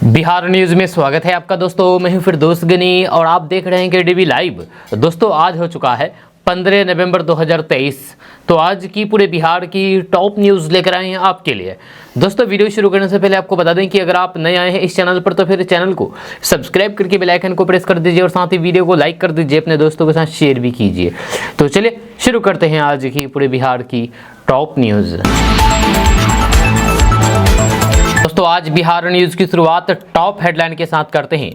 Bihar news में स्वागत है आपका दोस्तों। मैं हूं फिरदौस गनी और आप देख रहे हैं केडीवी लाइव। दोस्तों आज हो चुका है 15 नवंबर 2023। तो आज की पूरे बिहार की टॉप न्यूज़ लेकर आए हैं आपके लिए। दोस्तों वीडियो शुरू करने से पहले आपको बता दें कि अगर आप नए आए हैं इस चैनल पर तो फिर चैनल को सब्सक्राइब करके बेल आइकन को प्रेस कर दीजिए और साथ ही वीडियो को लाइक कर दीजिए, अपने दोस्तों के साथ शेयर भी कीजिए। तो चलिए शुरू करते हैं आज की पूरे बिहार की टॉप न्यूज़। दोस्तों आज बिहार न्यूज़ की शुरुआत टॉप हेडलाइन के साथ करते हैं।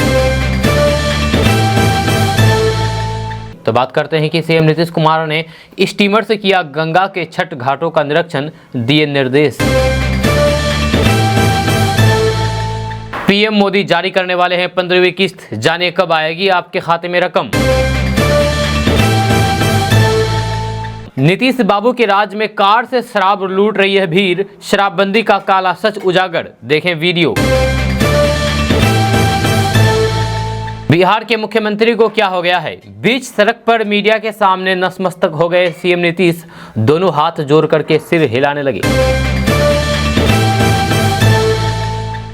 तो बात करते हैं कि सीएम नीतीश कुमार ने स्टीमर से किया गंगा के छठ घाटों का निरीक्षण, दिए निर्देश। पीएम मोदी जारी करने वाले हैं 15वीं किस्त, जानिए कब आएगी आपके खाते में रकम। नीतीश बाबू के राज में कार से शराब लूट रही है भीड़, शराबबंदी का काला सच उजागर, देखें वीडियो। बिहार के मुख्यमंत्री को क्या हो गया है, बीच सड़क पर मीडिया के सामने नतमस्तक हो गए सीएम नीतीश, दोनों हाथ जोड़ करके सिर हिलाने लगे।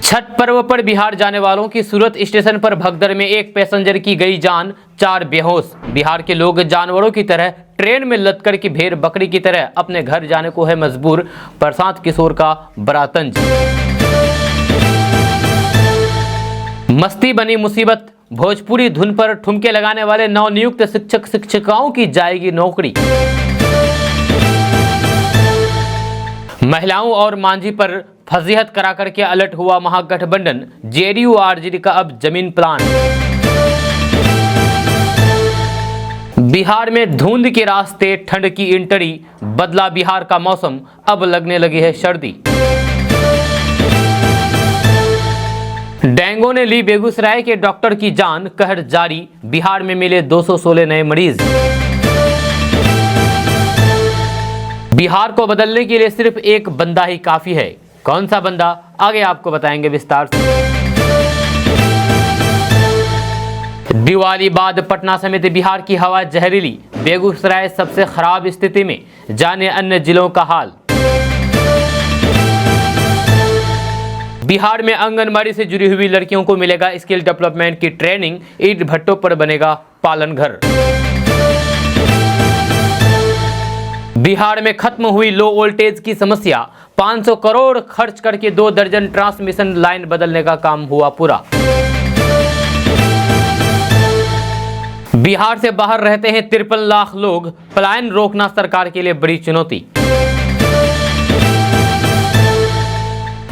छठ पर्व पर बिहार जाने वालों की सूरत स्टेशन पर भगदड़ में एक पैसेंजर की गई जान, 4 बेहोश। बिहार के लोग जानवरों की तरह ट्रेन में लद कर की भेड़ बकरी की तरह अपने घर जाने को है मजबूर, प्रशांत किशोर का बड़ा तंज। मस्ती बनी मुसीबत, भोजपुरी धुन पर ठुमके लगाने वाले नवनियुक्त शिक्षक शिक्षिकाओं की जाएगी नौकरी। महिलाओं और मांझी पर फजीहत करा करके अलर्ट हुआ महागठबंधन, जेडीयू आरजेडी का अब जमीन प्लान। बिहार में धुंध के रास्ते ठंड की इंटरी, बदला बिहार का मौसम, अब लगने लगी है सर्दी। डेंगू ने ली बेगूसराय के डॉक्टर की जान, कहर जारी, बिहार में मिले 216 नए मरीज। बिहार को बदलने के लिए सिर्फ एक बंदा ही काफी है, कौन सा बंदा आगे आपको बताएंगे विस्तार से। दिवाली बाद पटना समेत बिहार की हवा जहरीली, बेगूसराय सबसे खराब स्थिति में, जाने अन्य जिलों का हाल। बिहार में आंगनबाड़ी से जुड़ी हुई लड़कियों को मिलेगा स्किल डेवलपमेंट की ट्रेनिंग, ईंट भट्टों पर बनेगा पालन घर। बिहार में खत्म हुई लो वोल्टेज की समस्या, 500 करोड़ खर्च करके 2 दर्जन ट्रांसमिशन लाइन बदलने का काम हुआ पूरा। बिहार से बाहर रहते हैं 53 लाख लोग, पलायन रोकना सरकार के लिए बड़ी चुनौती।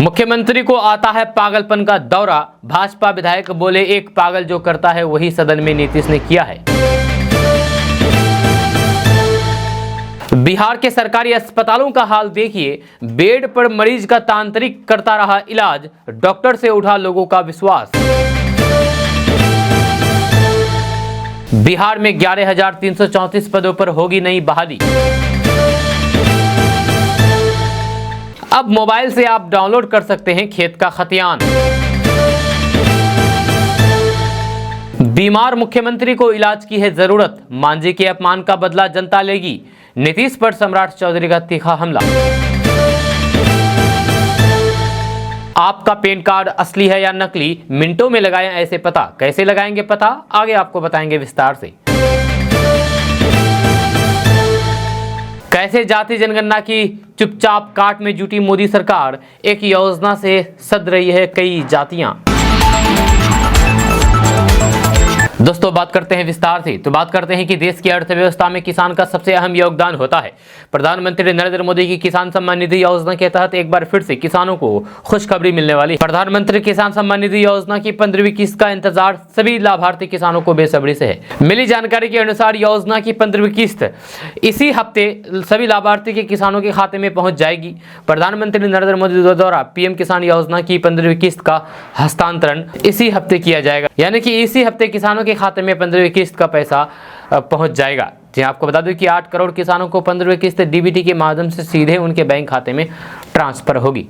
मुख्यमंत्री को आता है पागलपन का दौरा, भाजपा विधायक बोले एक पागल जो करता है वही सदन में नीतीश ने किया है। बिहार के सरकारी अस्पतालों का हाल देखिए, बेड पर मरीज का तांत्रिक करता रहा इलाज, डॉक्टर से उठा लोगों का विश्वास। बिहार में 11,334 पदों पर होगी नई बहाली। अब मोबाइल से आप डाउनलोड कर सकते हैं खेत का खतियान। बीमार मुख्यमंत्री को इलाज की है जरूरत, मांझी के अपमान का बदला जनता लेगी, नीतीश पर सम्राट चौधरी का तीखा हमला। आपका पैन कार्ड असली है या नकली, मिनटों में लगाएं ऐसे पता, कैसे लगाएंगे पता आगे आपको बताएंगे विस्तार से। कैसे जाति जनगणना की चुपचाप काट में जुटी मोदी सरकार, एक योजना से सद रही है कई जातियां। दोस्तों बात करते हैं विस्तार से। तो बात करते हैं कि देश की अर्थव्यवस्था में किसान का सबसे अहम योगदान होता है। प्रधानमंत्री नरेंद्र मोदी की किसान सम्मान निधि योजना के तहत एक बार फिर से किसानों को खुशखबरी मिलने वाली। प्रधानमंत्री किसान सम्मान निधि योजना की 15वीं किस्त का इंतजार सभी लाभार्थी किसानों को बेसब्री से है। मिली जानकारी के अनुसार योजना की 15वीं किस्त इसी हफ्ते सभी लाभार्थी के किसानों के खाते में पहुंच जाएगी। प्रधानमंत्री नरेंद्र मोदी द्वारा पीएम किसान योजना की 15वीं किस्त का हस्तांतरण इसी हफ्ते किया जाएगा, यानी कि इसी हफ्ते किसानों के खाते में 15वीं किस्त का पैसा पहुंच जाएगा। जी आपको बता दूं कि 8 करोड़ किसानों को 15वीं किस्त डीबीटी के माध्यम से सीधे उनके बैंक खाते में ट्रांसफर होगी।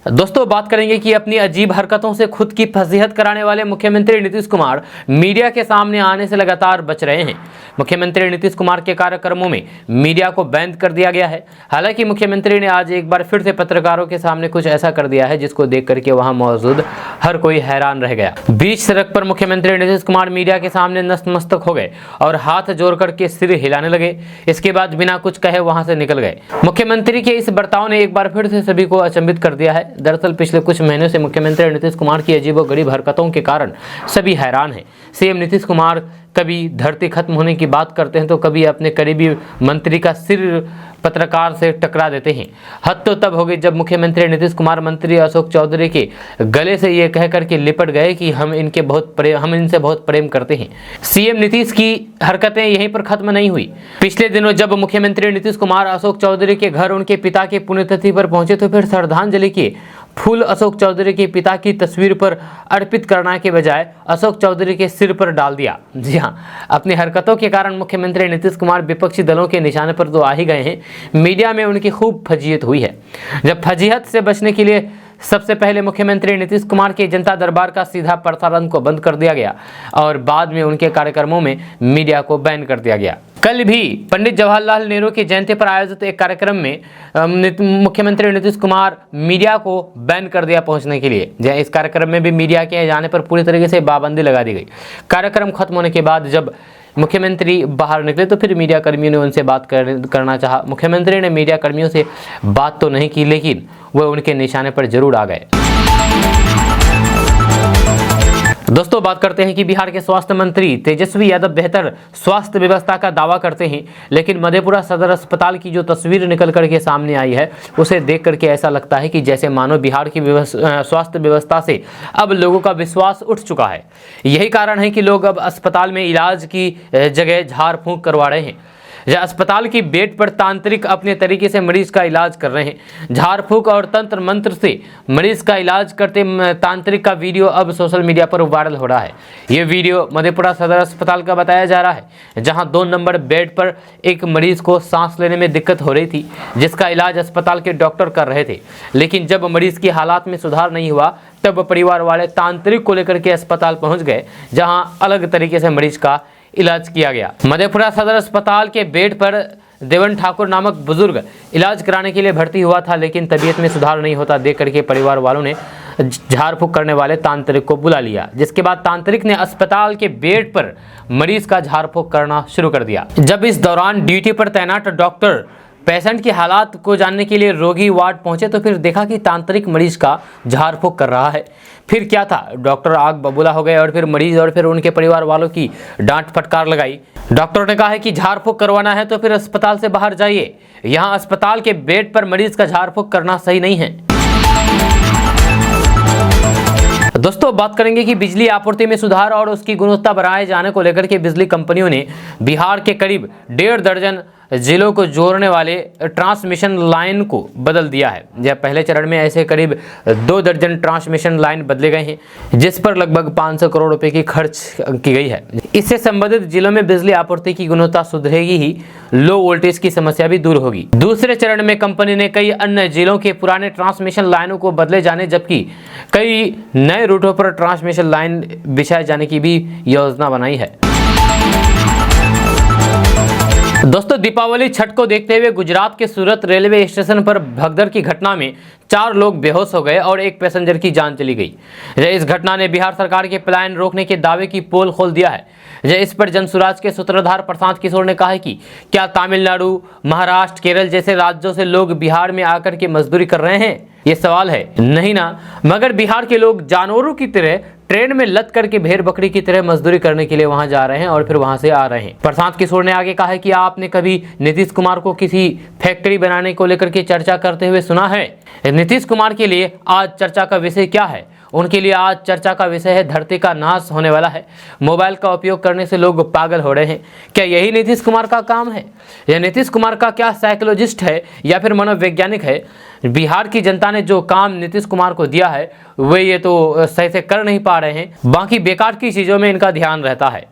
दोस्तों बात करेंगे कि अपनी अजीब हरकतों से खुद की फजीहत कराने वाले मुख्यमंत्री नीतीश कुमार मीडिया के सामने आने से लगातार बच रहे हैं। मुख्यमंत्री नीतीश कुमार के कार्यक्रमों में मीडिया को बैन कर दिया गया है। हालांकि मुख्यमंत्री ने आज एक बार फिर से पत्रकारों के सामने कुछ ऐसा कर दिया है जिसको देख करके वहां मौजूद हर कोई हैरान रह गया। बीच सड़क पर मुख्यमंत्री नीतीश कुमार मीडिया के सामने नतमस्तक हो गए और हाथ जोड़ करके सिर हिलाने लगे। इसके बाद बिना कुछ कहे वहां से निकल गए। मुख्यमंत्री के इस बर्ताव ने एक बार फिर से सभी को अचंभित कर दिया है। दरअसल पिछले कुछ महीनों से मुख्यमंत्री नीतीश कुमार की अजीबोगरीब हरकतों के कारण सभी हैरान हैं। सीएम नीतीश कुमार कभी धरती खत्म होने की बात करते हैं तो कभी अपने करीबी मंत्री का सिर पत्रकार से टकरा देते हैं। हद तो तब हो गई जब मुख्यमंत्री नीतीश कुमार मंत्री अशोक चौधरी के गले से ये कह करके लिपट गए कि हम इनसे बहुत प्रेम करते हैं। सीएम नीतीश की हरकतें यहीं पर खत्म नहीं हुई। पिछले दिनों जब मुख्यमंत्री नीतीश कुमार अशोक चौधरी के घर उनके पिता की पुण्यतिथि पर पहुंचे तो फिर श्रद्धांजलि के फूल अशोक चौधरी के पिता की तस्वीर पर अर्पित करने के बजाय अशोक चौधरी के सिर पर डाल दिया। जी हाँ, अपनी हरकतों के कारण मुख्यमंत्री नीतीश कुमार विपक्षी दलों के निशाने पर तो आ ही गए हैं। मीडिया में उनकी खूब फजीहत हुई है। जब फजीहत से बचने के लिए सबसे पहले मुख्यमंत्री नीतीश कुमार के जनता दरबार का सीधा प्रसारण को बंद कर दिया गया और बाद में उनके कार्यक्रमों में मीडिया को बैन कर दिया गया। कल भी पंडित जवाहरलाल नेहरू की जयंती पर आयोजित एक कार्यक्रम में मुख्यमंत्री नीतीश कुमार मीडिया को बैन कर दिया पहुंचने के लिए। इस कार्यक्रम में भी मीडिया के जाने पर पूरी तरीके से पाबंदी लगा दी गई। कार्यक्रम खत्म होने के बाद जब मुख्यमंत्री बाहर निकले तो फिर मीडिया कर्मियों ने उनसे बात करना चाहा। मुख्यमंत्री ने मीडिया कर्मियों से बात तो नहीं की, लेकिन वह उनके निशाने पर जरूर आ गए। दोस्तों बात करते हैं कि बिहार के स्वास्थ्य मंत्री तेजस्वी यादव बेहतर स्वास्थ्य व्यवस्था का दावा करते हैं, लेकिन मधेपुरा सदर अस्पताल की जो तस्वीर निकल करके सामने आई है उसे देख करके ऐसा लगता है कि जैसे मानो बिहार की स्वास्थ्य व्यवस्था से अब लोगों का विश्वास उठ चुका है। यही कारण है कि लोग अब अस्पताल में इलाज की जगह झाड़ फूंक करवा रहे हैं। अस्पताल की बेड पर तांत्रिक अपने तरीके से मरीज का इलाज कर रहे हैं। झाड़ फूंक और तंत्र मंत्र से मरीज का इलाज करते तांत्रिक का वीडियो अब सोशल मीडिया पर वायरल हो रहा है। ये वीडियो मधेपुरा सदर अस्पताल का बताया जा रहा है, जहां 2 नंबर बेड पर एक मरीज को सांस लेने में दिक्कत हो रही थी, जिसका इलाज अस्पताल के डॉक्टर कर रहे थे। लेकिन जब मरीज की हालात में सुधार नहीं हुआ तब परिवार वाले तांत्रिक को लेकर के अस्पताल पहुँच गए, जहाँ अलग तरीके से मरीज का इलाज किया गया। मधेपुरा सदर अस्पताल के बेड पर देवन ठाकुर नामक बुजुर्ग इलाज कराने के लिए भर्ती हुआ था, लेकिन तबीयत में सुधार नहीं होता देख करके परिवार वालों ने झाड़ फूंक करने वाले तांत्रिक को बुला लिया, जिसके बाद तांत्रिक ने अस्पताल के बेड पर मरीज का झाड़ फूंक करना शुरू कर दिया। जब इस दौरान ड्यूटी पर तैनात डॉक्टर पेशेंट की हालात को जानने के लिए रोगी वार्ड पहुंचे तो फिर देखा कि तांत्रिक मरीज का झाड़ फूंक कर रहा है। फिर क्या था, डॉक्टर आग बबूला हो गए और फिर मरीज और फिर उनके परिवार वालों की डांट फटकार लगाई। डॉक्टर ने कहा है कि झाड़ फूंक करवाना है तो फिर अस्पताल से बाहर जाइए, यहाँ अस्पताल के बेड पर मरीज का झाड़ फूंक करना सही नहीं है। दोस्तों बात करेंगे कि बिजली आपूर्ति में सुधार और उसकी गुणवत्ता बढ़ाए जाने को लेकर के बिजली कंपनियों ने बिहार के करीब 1.5 दर्जन जिलों को जोड़ने वाले ट्रांसमिशन लाइन को बदल दिया है। यह पहले चरण में ऐसे करीब 2 दर्जन ट्रांसमिशन लाइन बदले गए हैं, जिस पर लगभग 500 करोड़ रुपए की खर्च की गई है। इससे संबंधित जिलों में बिजली आपूर्ति की गुणवत्ता सुधरेगी ही, लो वोल्टेज की समस्या भी दूर होगी। दूसरे चरण में कंपनी ने कई अन्य जिलों के पुराने ट्रांसमिशन लाइनों को बदले जाने जबकि कई नए रूटों पर ट्रांसमिशन लाइन बिछाए जाने की भी योजना बनाई है। दोस्तों दीपावली छठ को देखते हुए गुजरात के सूरत रेलवे स्टेशन पर भगदड़ की घटना में 4 लोग बेहोश हो गए और एक पैसेंजर की जान चली गई। इस घटना ने बिहार सरकार के पलायन रोकने के दावे की पोल खोल दिया है। इस पर जनसुराज के सूत्रधार प्रशांत किशोर ने कहा है कि क्या तमिलनाडु, महाराष्ट्र, केरल जैसे राज्यों से लोग बिहार में आकर के मजदूरी कर रहे हैं? ये सवाल है। नहीं ना, मगर बिहार के लोग जानवरों की तरह ट्रेन में लद करके भेड़ बकरी की तरह मजदूरी करने के लिए वहां जा रहे हैं और फिर वहां से आ रहे हैं। प्रशांत किशोर ने आगे कहा है कि आपने कभी नीतीश कुमार को किसी फैक्ट्री बनाने को लेकर के चर्चा करते हुए सुना है? नीतीश कुमार के लिए आज चर्चा का विषय क्या है? उनके लिए आज चर्चा का विषय है धरती का नाश होने वाला है। मोबाइल का उपयोग करने से लोग पागल हो रहे हैं। क्या यही नीतीश कुमार का काम है? यह नीतीश कुमार का क्या साइकोलॉजिस्ट है या फिर मनोवैज्ञानिक है? बिहार की जनता ने जो काम नीतीश कुमार को दिया है वे ये तो सही से कर नहीं पा रहे हैं, बाकी बेकार की चीज़ों में इनका ध्यान रहता है।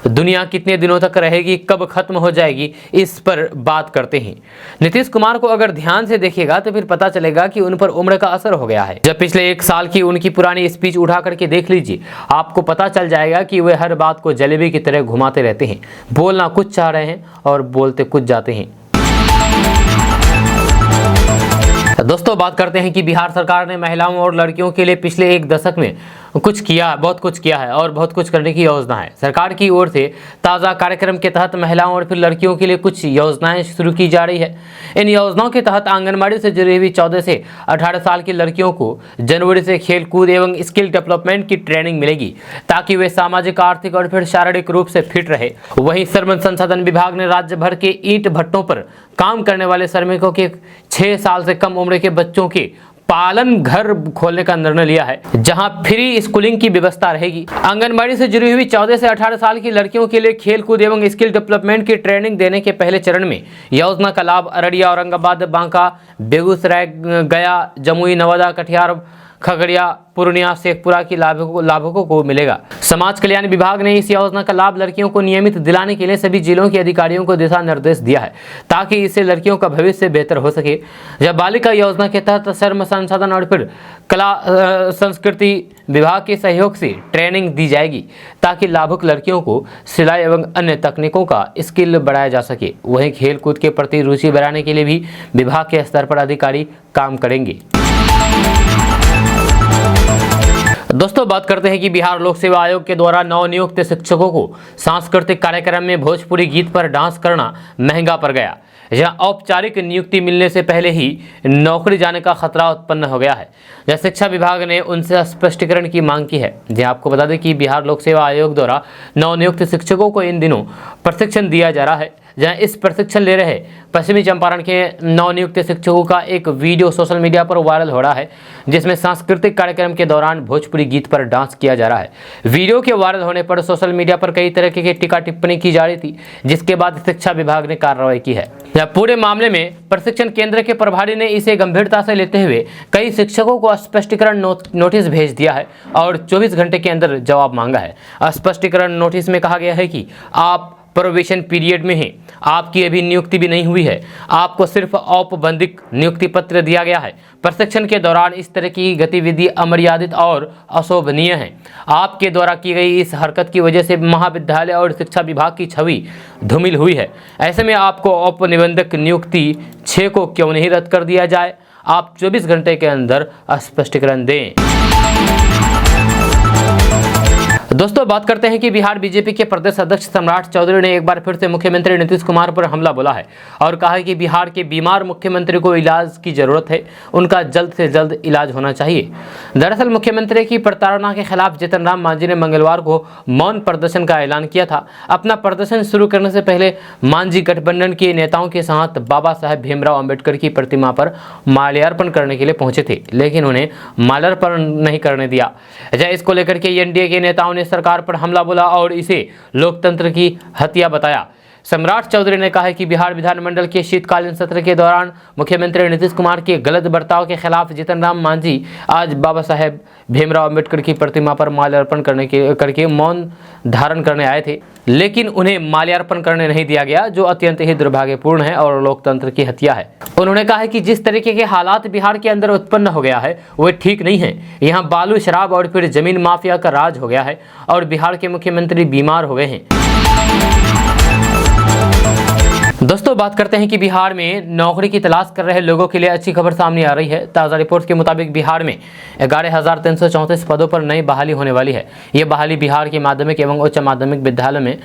दुनिया कितने दिनों तक रहेगी, कब खत्म हो जाएगी, इस पर बात करते हैं। नीतीश कुमार को अगर ध्यान से देखिएगा तो फिर पता चलेगा कि उन पर उम्र का असर हो गया है। जब पिछले 1 साल की उनकी पुरानी स्पीच उठा करके देख लीजिए, आपको पता चल जाएगा कि वे हर बात को जलेबी की तरह घुमाते रहते हैं, बोलना कुछ चाह रहे हैं और बोलते कुछ जाते हैं। दोस्तों बात करते हैं कि बिहार सरकार ने महिलाओं और लड़कियों के लिए पिछले 1 दशक में बहुत कुछ किया है और बहुत कुछ करने की योजना है। सरकार की ओर से ताज़ा कार्यक्रम के तहत महिलाओं और फिर लड़कियों के लिए कुछ योजनाएं शुरू की जा रही है। इन योजनाओं के तहत आंगनबाड़ी से जुड़ी हुई 14 से 18 साल की लड़कियों को जनवरी से खेल कूद एवं स्किल डेवलपमेंट की ट्रेनिंग मिलेगी, ताकि वे सामाजिक, आर्थिक और फिर शारीरिक रूप से फिट रहे। वहीं श्रम संसाधन विभाग ने राज्य भर के ईंट भट्टों पर काम करने वाले श्रमिकों के 6 साल से कम उम्र के बच्चों के पालन घर खोलने का निर्णय लिया है, जहां फ्री स्कूलिंग की व्यवस्था रहेगी। आंगनबाड़ी से जुड़ी हुई 14 से 18 साल की लड़कियों के लिए खेलकूद एवं स्किल डेवलपमेंट की ट्रेनिंग देने के पहले चरण में योजना का लाभ अररिया, औरंगाबाद, बांका, बेगूसराय, गया, जमुई, नवादा, कटिहार, खगड़िया, पूर्णिया, शेखपुरा की लाभुकों को मिलेगा। समाज कल्याण विभाग ने इस योजना का लाभ लड़कियों को नियमित दिलाने के लिए सभी जिलों के अधिकारियों को दिशा निर्देश दिया है, ताकि इससे लड़कियों का भविष्य बेहतर हो सके। जब बालिका योजना के तहत श्रम संसाधन और फिर कला संस्कृति विभाग के सहयोग से ट्रेनिंग दी जाएगी, ताकि लाभुक लड़कियों को सिलाई एवं अन्य तकनीकों का स्किल बढ़ाया जा सके। वहीं खेल कूद के प्रति रुचि बढ़ाने के लिए भी विभाग के स्तर पर अधिकारी काम करेंगे। दोस्तों बात करते हैं कि बिहार लोक सेवा आयोग के द्वारा नवनियुक्त शिक्षकों को सांस्कृतिक कार्यक्रम में भोजपुरी गीत पर डांस करना महंगा पड़ गया। जहां औपचारिक नियुक्ति मिलने से पहले ही नौकरी जाने का खतरा उत्पन्न हो गया है। जहां शिक्षा विभाग ने उनसे स्पष्टीकरण की मांग की है। जहां आपको बता दें कि बिहार लोक सेवा आयोग द्वारा नवनियुक्त शिक्षकों को इन दिनों प्रशिक्षण दिया जा रहा है। जहां इस प्रशिक्षण ले रहे पश्चिमी चंपारण के नवनियुक्त शिक्षकों का एक वीडियो सोशल मीडिया पर वायरल हो रहा है, जिसमें सांस्कृतिक कार्यक्रम के दौरान भोजपुरी गीत पर डांस किया जा रहा है। वीडियो के वायरल होने पर सोशल मीडिया पर कई तरह की टीका टिप्पणी की जा रही थी, जिसके बाद शिक्षा विभाग ने कार्रवाई की है। पूरे मामले में प्रशिक्षण केंद्र के प्रभारी ने इसे गंभीरता से लेते हुए कई शिक्षकों को स्पष्टीकरण नोटिस भेज दिया है और 24 घंटे के अंदर जवाब मांगा है। स्पष्टीकरण नोटिस में कहा गया है कि आप प्रोबेशन पीरियड में हैं, आपकी अभी नियुक्ति भी नहीं हुई है, आपको सिर्फ औपबंधिक नियुक्ति पत्र दिया गया है। प्रशिक्षण के दौरान इस तरह की गतिविधि अमर्यादित और अशोभनीय है। आपके द्वारा की गई इस हरकत की वजह से महाविद्यालय और शिक्षा विभाग की छवि धूमिल हुई है। ऐसे में आपको औपनिबंधक नियुक्ति 6 को क्यों नहीं रद्द कर दिया जाए? आप 24 घंटे के अंदर स्पष्टीकरण दें। दोस्तों बात करते हैं कि बिहार बीजेपी के प्रदेश अध्यक्ष सम्राट चौधरी ने एक बार फिर से मुख्यमंत्री नीतीश कुमार पर हमला बोला है और कहा है कि बिहार के बीमार मुख्यमंत्री को इलाज की जरूरत है, उनका जल्द से जल्द इलाज होना चाहिए। दरअसल मुख्यमंत्री की प्रताड़ना के खिलाफ जीतन राम मांझी ने मंगलवार को मौन प्रदर्शन का ऐलान किया था। अपना प्रदर्शन शुरू करने से पहले मांझी गठबंधन के नेताओं के साथ बाबा साहेब भीमराव अम्बेडकर की प्रतिमा पर माल्यार्पण करने के लिए पहुंचे थे, लेकिन उन्हें माल्यार्पण नहीं करने दिया। इसको लेकर के एनडीए के नेताओं ने सरकार पर हमला बोला और इसे लोकतंत्र की हत्या बताया। सम्राट चौधरी ने कहा है कि बिहार विधानमंडल के शीतकालीन सत्र के दौरान मुख्यमंत्री नीतीश कुमार के गलत बर्ताव के खिलाफ जीतन राम मांझी आज बाबा साहेब भीमराव अम्बेडकर की प्रतिमा पर माल्यार्पण करके मौन धारण करने आए थे, लेकिन उन्हें माल्यार्पण करने नहीं दिया गया, जो अत्यंत ही दुर्भाग्यपूर्ण है और लोकतंत्र की हत्या है। उन्होंने कहा है कि जिस तरीके के हालात बिहार के अंदर उत्पन्न हो गया है वो ठीक नहीं है। यहाँ बालू, शराब और फिर जमीन माफिया का राज हो गया है और बिहार के मुख्यमंत्री बीमार हो गए हैं। दोस्तों बात करते हैं कि बिहार में नौकरी की तलाश कर रहे लोगों के लिए अच्छी खबर सामने आ रही है। ताज़ा रिपोर्ट के मुताबिक बिहार में 11,334 पदों पर नई बहाली होने वाली है। ये बहाली बिहार के माध्यमिक एवं उच्च माध्यमिक विद्यालय में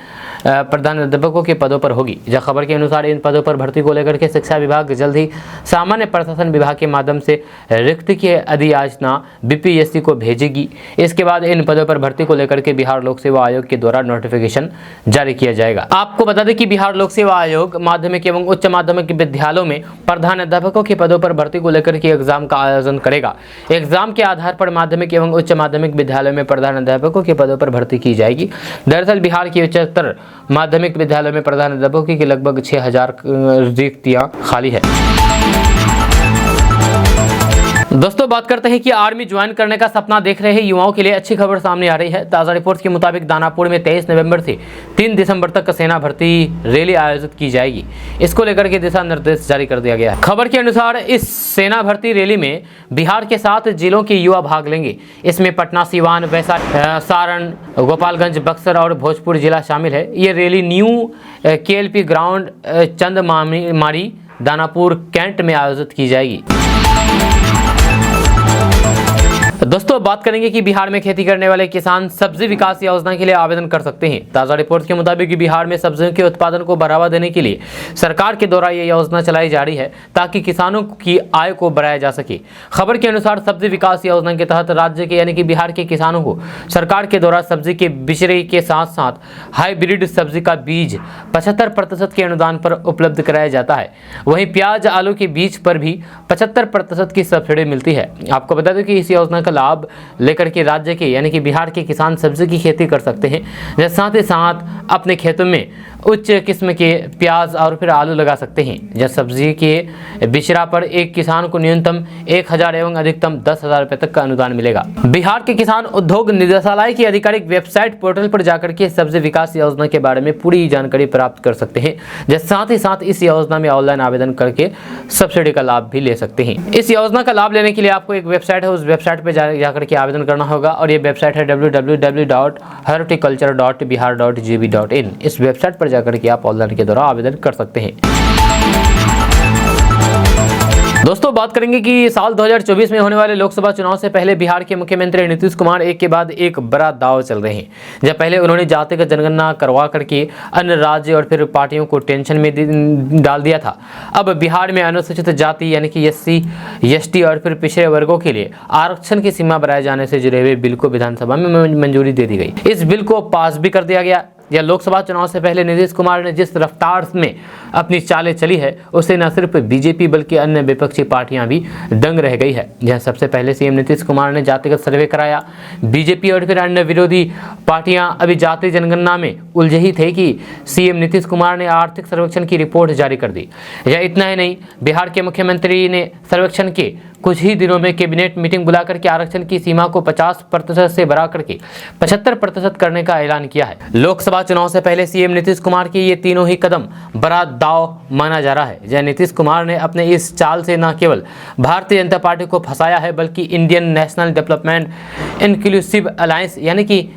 प्रधानाध्यापकों के पदों पर होगी। जब खबर के अनुसार इन पदों पर भर्ती को लेकर के शिक्षा विभाग जल्द ही सामान्य प्रशासन विभाग के माध्यम से रिक्त की अधियाचना BPSC को भेजेगी। इसके बाद इन पदों पर भर्ती को लेकर के बिहार लोक सेवा आयोग के द्वारा नोटिफिकेशन जारी किया जाएगा। आपको बता दें कि बिहार लोक सेवा आयोग माध्यमिक एवं उच्च माध्यमिक विद्यालयों में प्रधानाध्यापकों के पदों पर भर्ती को लेकर के एग्जाम का आयोजन करेगा। एग्जाम के आधार पर माध्यमिक एवं उच्च माध्यमिक विद्यालयों में प्रधानाध्यापकों के पदों पर भर्ती की जाएगी। दरअसल बिहार की उच्चतर माध्यमिक विद्यालयों में प्रधानाध्यापकों की लगभग 6,000 रिक्तियां खाली है। दोस्तों बात करते हैं कि आर्मी ज्वाइन करने का सपना देख रहे युवाओं के लिए अच्छी खबर सामने आ रही है। ताज़ा रिपोर्ट्स के मुताबिक दानापुर में 23 नवंबर से 3 दिसंबर तक सेना भर्ती रैली आयोजित की जाएगी। इसको लेकर के दिशा निर्देश जारी कर दिया गया है। खबर के अनुसार इस सेना भर्ती रैली में बिहार के 7 जिलों के युवा भाग लेंगे। इसमें पटना, सिवान, वैशाली, सारण, गोपालगंज, बक्सर और भोजपुर जिला शामिल है। ये rally new KLP ground Chandmari Danapur cantt में आयोजित की जाएगी। दोस्तों बात करेंगे कि बिहार में खेती करने वाले किसान सब्जी विकास योजना के लिए आवेदन कर सकते हैं। ताज़ा रिपोर्ट के मुताबिक बिहार में सब्जियों के उत्पादन को बढ़ावा देने के लिए सरकार के द्वारा यह योजना चलाई जा रही है ताकि किसानों की आय को बढ़ाया जा सके। खबर के अनुसार सब्जी विकास योजना के तहत राज्य के यानी कि बिहार के किसानों को सरकार के द्वारा सब्जी के बिचड़े के साथ साथ हाइब्रिड सब्जी का बीज 75% के अनुदान पर उपलब्ध कराया जाता है। वहीं प्याज, आलू के बीज पर भी 75% की सब्सिडी मिलती है। आपको बता दें कि इस योजना का लाभ लेकर के राज्य के यानी कि बिहार के किसान सब्जी की खेती कर सकते हैं। साथ ही साथ अपने खेतों में उच्च किस्म के प्याज और फिर आलू लगा सकते हैं। जब सब्जी के बिचड़ा पर एक किसान को न्यूनतम 1000 एवं अधिकतम 10,000 रुपए तक का अनुदान मिलेगा। बिहार के किसान उद्योग निदेशालय की आधिकारिक वेबसाइट पोर्टल पर जाकर के सब्जी विकास योजना के बारे में पूरी जानकारी प्राप्त कर सकते हैं। साथ ही साथ इस योजना में ऑनलाइन आवेदन करके सब्सिडी का लाभ भी ले सकते हैं। इस योजना का लाभ लेने के लिए आपको एक वेबसाइट है, उस वेबसाइट पर जाकर के आवेदन करना होगा और ये वेबसाइट है www.horticulture.bihar.gov.in। इस वेबसाइट पर जाकर के आप ऑनलाइन के द्वारा आवेदन कर सकते हैं। दोस्तों बात करेंगे कि साल 2024 में होने वाले लोकसभा चुनाव से पहले बिहार के मुख्यमंत्री नीतीश कुमार एक के बाद एक बड़ा दांव चल रहे हैं। जब पहले उन्होंने जातिगत जनगणना करवा करके अन्य राज्य और फिर पार्टियों को टेंशन में डाल दिया था, अब बिहार में अनुसूचित जाति यानी कि SC, ST और फिर पिछड़े वर्गों के लिए आरक्षण की सीमा बढ़ाए जाने से जुड़े हुए बिल को विधानसभा में मंजूरी दे दी गई। इस बिल को पास भी कर दिया गया। यह लोकसभा चुनाव से पहले नीतीश कुमार ने जिस रफ्तार में अपनी चालें चली है उससे न सिर्फ बीजेपी बल्कि अन्य विपक्षी पार्टियां भी दंग रह गई है। यह सबसे पहले सीएम नीतीश कुमार ने जातिगत सर्वे कराया। बीजेपी और फिर अन्य विरोधी पार्टियां अभी जाति जनगणना में उलझे ही थे कि सीएम नीतीश कुमार ने आर्थिक सर्वेक्षण की रिपोर्ट जारी कर दी। यह इतना ही नहीं, बिहार के मुख्यमंत्री ने सर्वेक्षण के कुछ ही दिनों में कैबिनेट मीटिंग बुलाकर के आरक्षण की सीमा को 50% से बढ़ा करके 75% करने का ऐलान किया है। लोकसभा चुनाव से पहले सीएम नीतीश कुमार के ये तीनों ही कदम बड़ा दांव माना जा रहा है। जय नीतीश कुमार ने अपने इस चाल से न केवल भारतीय जनता पार्टी को फंसाया है बल्कि Indian national development inclusive alliance यानी कि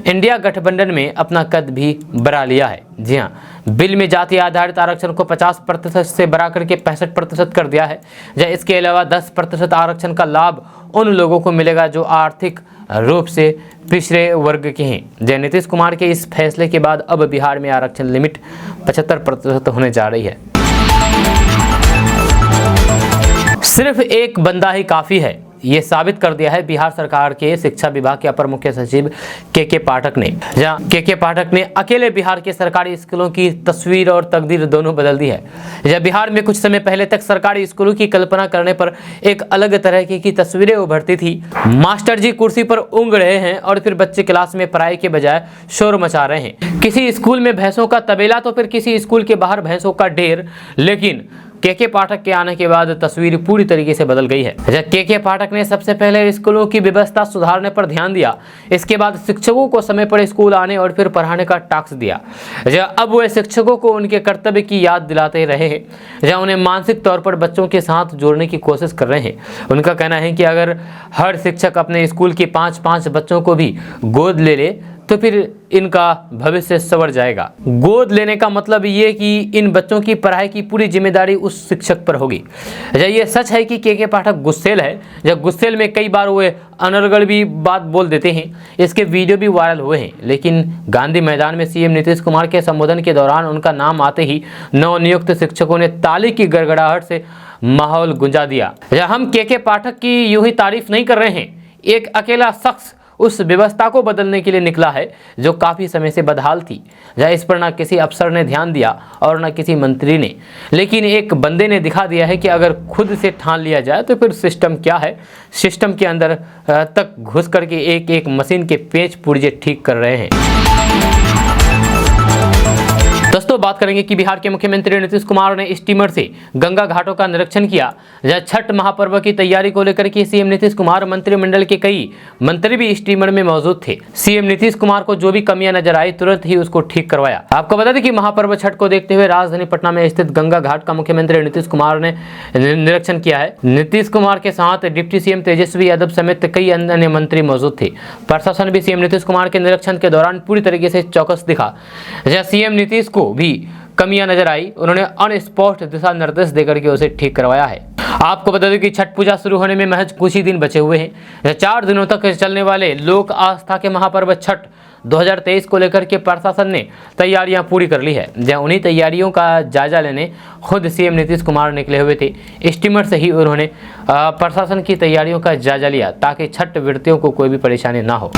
इंडिया गठबंधन में अपना कद भी बढ़ा लिया है। जी हाँ, बिल में जाति आधारित आरक्षण को 50% से बढ़ा करके 65% कर दिया है। या इसके अलावा 10% आरक्षण का लाभ उन लोगों को मिलेगा जो आर्थिक रूप से पिछड़े वर्ग के हैं। जय नीतीश कुमार के इस फैसले के बाद अब बिहार में आरक्षण लिमिट 75% होने जा रही है। सिर्फ एक बंदा ही काफ़ी है, ये साबित कर दिया है बिहार सरकार के शिक्षा विभाग के अपर मुख्य सचिव के पाठक ने। जहाँ के पाठक ने अकेले बिहार के सरकारी स्कूलों की तस्वीर और तकदीर दोनों बदल दी है। जब बिहार में कुछ समय पहले तक सरकारी स्कूलों की कल्पना करने पर एक अलग तरह की तस्वीरें उभरती थी। मास्टर जी कुर्सी पर ऊँग रहे हैं और फिर बच्चे क्लास में पढ़ाई के बजाय शोर मचा रहे हैं। किसी स्कूल में भैंसों का तबेला तो फिर किसी स्कूल के बाहर भैंसों का ढेर। लेकिन के पाठक के आने के बाद तस्वीर पूरी तरीके से बदल गई है। जब के पाठक ने सबसे पहले स्कूलों की व्यवस्था सुधारने पर ध्यान दिया, इसके बाद शिक्षकों को समय पर स्कूल आने और फिर पढ़ाने का टास्क दिया। अब वे शिक्षकों को उनके कर्तव्य की याद दिलाते रहे हैं, जहाँ उन्हें मानसिक तौर पर बच्चों के साथ जोड़ने की कोशिश कर रहे हैं। उनका कहना है कि अगर हर शिक्षक अपने स्कूल के 5-5 बच्चों को भी गोद ले ले तो फिर इनका भविष्य संवर जाएगा। गोद लेने का मतलब ये कि इन बच्चों की पढ़ाई की पूरी जिम्मेदारी उस शिक्षक पर होगी। ये सच है कि के पाठक गुस्सेल है। जब गुस्सेल में कई बार वे अनर्गल भी बात बोल देते हैं। इसके वीडियो भी वायरल हुए हैं। लेकिन गांधी मैदान में सीएम नीतीश कुमार के संबोधन के दौरान उनका नाम आते ही नवनियुक्त शिक्षकों ने ताली की गड़गड़ाहट से माहौल गुंजा दिया। हम के पाठक की यूं ही तारीफ नहीं कर रहे हैं। एक अकेला शख्स उस व्यवस्था को बदलने के लिए निकला है जो काफ़ी समय से बदहाल थी। जहाँ इस पर ना किसी अफसर ने ध्यान दिया और ना किसी मंत्री ने, लेकिन एक बंदे ने दिखा दिया है कि अगर खुद से ठान लिया जाए तो फिर सिस्टम क्या है। सिस्टम के अंदर तक घुस करके एक एक मशीन के पेच पुर्जे ठीक कर रहे हैं। दोस्तों दोस्तों बात करेंगे कि बिहार के मुख्यमंत्री नीतीश कुमार ने स्टीमर से गंगा घाटों का निरीक्षण किया। जहां छठ महापर्व की तैयारी को लेकर के सीएम नीतीश कुमार, मंत्रिमंडल के कई मंत्री भी स्टीमर में मौजूद थे। सीएम नीतीश कुमार को जो भी कमियां नजर आई तुरंत ही उसको ठीक करवाया। आपको बता दें कि महापर्व छठ को देखते हुए राजधानी पटना में स्थित गंगा घाट का मुख्यमंत्री नीतीश कुमार ने निरीक्षण किया है। नीतीश कुमार के साथ डिप्टी सीएम तेजस्वी यादव समेत कई अन्य मंत्री मौजूद थे। प्रशासन भी सीएम नीतीश कुमार के निरीक्षण के दौरान पूरी तरीके से चौकस दिखा। जहां सीएम नीतीश को भी कमियां नजर आई, उन्होंने ऑन स्पॉट दिशा निर्देश देकर के उसे ठीक करवाया है। आपको बता दें कि छठ पूजा शुरू होने में महज कुछ ही दिन बचे हुए हैं। 4 दिनों तक चलने वाले लोक आस्था के महापर्व छठ 2023 को लेकर के प्रशासन ने तैयारियां पूरी कर ली है। जहां उन्हीं तैयारियों का जायजा लेने खुद सीएम नीतीश कुमार निकले हुए थे। स्टीमर से ही उन्होंने प्रशासन की तैयारियों का जायजा लिया ताकि छठ व्रतियों को कोई भी परेशानी ना हो।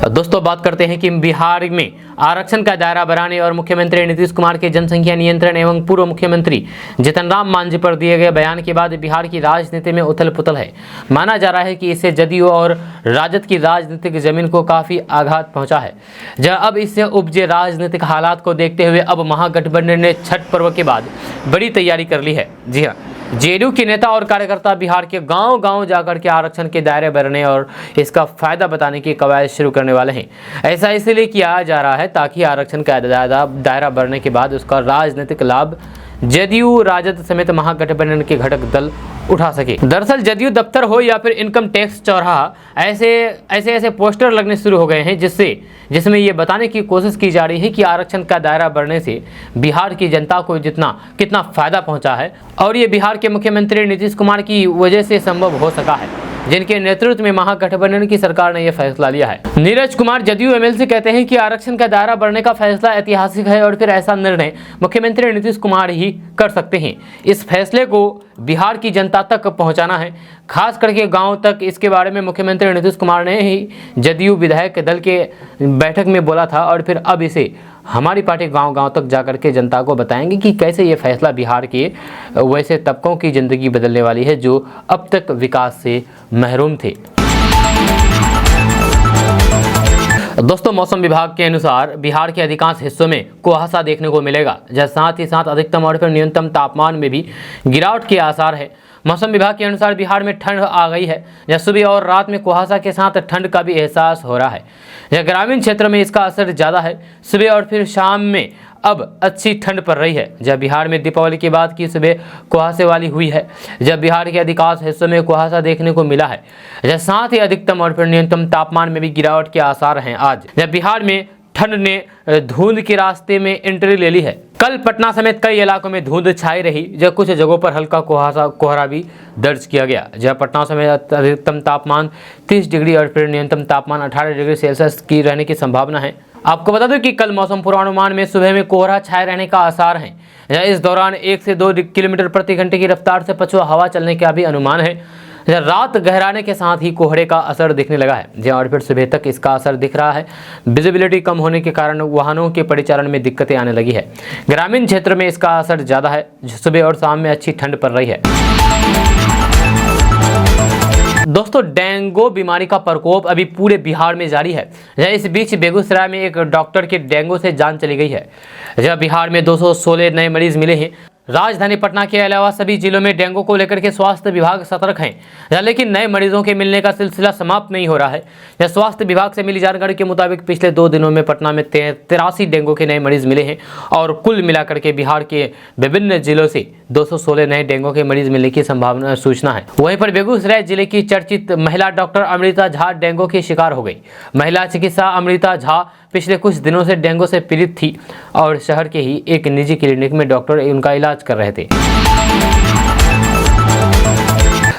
दोस्तों बात करते हैं कि बिहार में आरक्षण का दायरा बढ़ाने और मुख्यमंत्री नीतीश कुमार के जनसंख्या नियंत्रण एवं पूर्व मुख्यमंत्री जीतन राम मांझी पर दिए गए बयान के बाद बिहार की राजनीति में उथल पुथल है। माना जा रहा है कि इससे जदयू और राजद की राजनीतिक जमीन को काफी आघात पहुंचा है। जब अब इससे उपजे राजनीतिक हालात को देखते हुए अब महागठबंधन ने छठ पर्व के बाद बड़ी तैयारी कर ली है। जी हाँ, जेडीयू के नेता और कार्यकर्ता बिहार के गांव-गांव जाकर के आरक्षण के दायरे बढ़ने और इसका फायदा बताने की कवायद शुरू करने वाले हैं। ऐसा इसलिए किया जा रहा है ताकि आरक्षण का दायरा बढ़ने के बाद उसका राजनीतिक लाभ जदयू, राजद समेत महागठबंधन के घटक दल उठा सके। दरअसल जदयू दफ्तर हो या फिर इनकम टैक्स चौराहा, ऐसे पोस्टर लगने शुरू हो गए हैं जिसमें ये बताने की कोशिश की जा रही है कि आरक्षण का दायरा बढ़ने से बिहार की जनता को कितना फायदा पहुंचा है और ये बिहार के मुख्यमंत्री नीतीश कुमार की वजह से संभव हो सका है, जिनके नेतृत्व में महागठबंधन की सरकार ने यह फैसला लिया है। नीरज कुमार जदयू एमएलसी कहते हैं कि आरक्षण का दायरा बढ़ने का फैसला ऐतिहासिक है और फिर ऐसा निर्णय मुख्यमंत्री नीतीश कुमार ही कर सकते हैं। इस फैसले को बिहार की जनता तक पहुंचाना है, खास करके गांव तक। इसके बारे में मुख्यमंत्री नीतीश कुमार ने ही जदयू विधायक दल के बैठक में बोला था और फिर अब इसे हमारी पार्टी गांव-गांव तक जाकर के जनता को बताएंगे कि कैसे ये फैसला बिहार के वैसे तबकों की जिंदगी बदलने वाली है जो अब तक विकास से महरूम थे। दोस्तों मौसम विभाग के अनुसार बिहार के अधिकांश हिस्सों में कुहासा देखने को मिलेगा, जहाँ साथ ही साथ अधिकतम और फिर न्यूनतम तापमान में भी गिरावट के आसार है। मौसम विभाग के अनुसार बिहार में ठंड आ गई है, जहाँ सुबह और रात में कुहासा के साथ ठंड का भी एहसास हो रहा है। यह ग्रामीण क्षेत्र में इसका असर ज़्यादा है। सुबह और फिर शाम में अब अच्छी ठंड पड़ रही है। जब बिहार में दीपावली के बाद की सुबह कुहासे वाली हुई है, जब बिहार के अधिकांश हिस्सों में कुहासा देखने को मिला है, जब साथ ही अधिकतम और फिर न्यूनतम तापमान में भी गिरावट के आसार हैं। आज जब बिहार में ठंड ने धुंध के रास्ते में एंट्री ले ली है। कल पटना समेत कई इलाकों में धुंध छाई रही, जब कुछ जगहों पर हल्का कोहरा भी दर्ज किया गया। जब पटना समेत अधिकतम तापमान 30 डिग्री और फिर न्यूनतम तापमान 18 डिग्री सेल्सियस की रहने की संभावना है। आपको बता दें कि कल मौसम पूर्वानुमान में सुबह में कोहरा छाए रहने का आसार है। इस दौरान 1 से 2 किलोमीटर प्रति घंटे की रफ्तार से पछुआ हवा चलने का भी अनुमान है। रात गहराने के साथ ही कोहरे का असर दिखने लगा है और फिर सुबह तक इसका असर दिख रहा है। विजिबिलिटी कम होने के कारण वाहनों के परिचालन में दिक्कतें आने लगी है। ग्रामीण क्षेत्र में इसका असर ज़्यादा है। सुबह और शाम में अच्छी ठंड पड़ रही है। दोस्तों डेंगू बीमारी का प्रकोप अभी पूरे बिहार में जारी है। इस बीच बेगूसराय में एक डॉक्टर के डेंगू से जान चली गई है। जब बिहार में 216 नए मरीज मिले हैं। राजधानी पटना के अलावा सभी जिलों में डेंगू को लेकर के स्वास्थ्य विभाग सतर्क है, लेकिन नए मरीजों के मिलने का सिलसिला समाप्त नहीं हो रहा है। स्वास्थ्य विभाग से मिली जानकारी के मुताबिक पिछले 2 दिनों में पटना में 83 डेंगू के नए मरीज मिले हैं और कुल मिलाकर के बिहार के विभिन्न जिलों से 216 नए डेंगू के मरीज मिलने की संभावना सूचना है। वहीं पर बेगूसराय जिले की चर्चित महिला डॉक्टर अमृता झा डेंगू की शिकार हो गई। महिला चिकित्सा अमृता झा पिछले कुछ दिनों से डेंगू से पीड़ित थी और शहर के ही एक निजी क्लिनिक में डॉक्टर उनका इलाज कर रहे थे।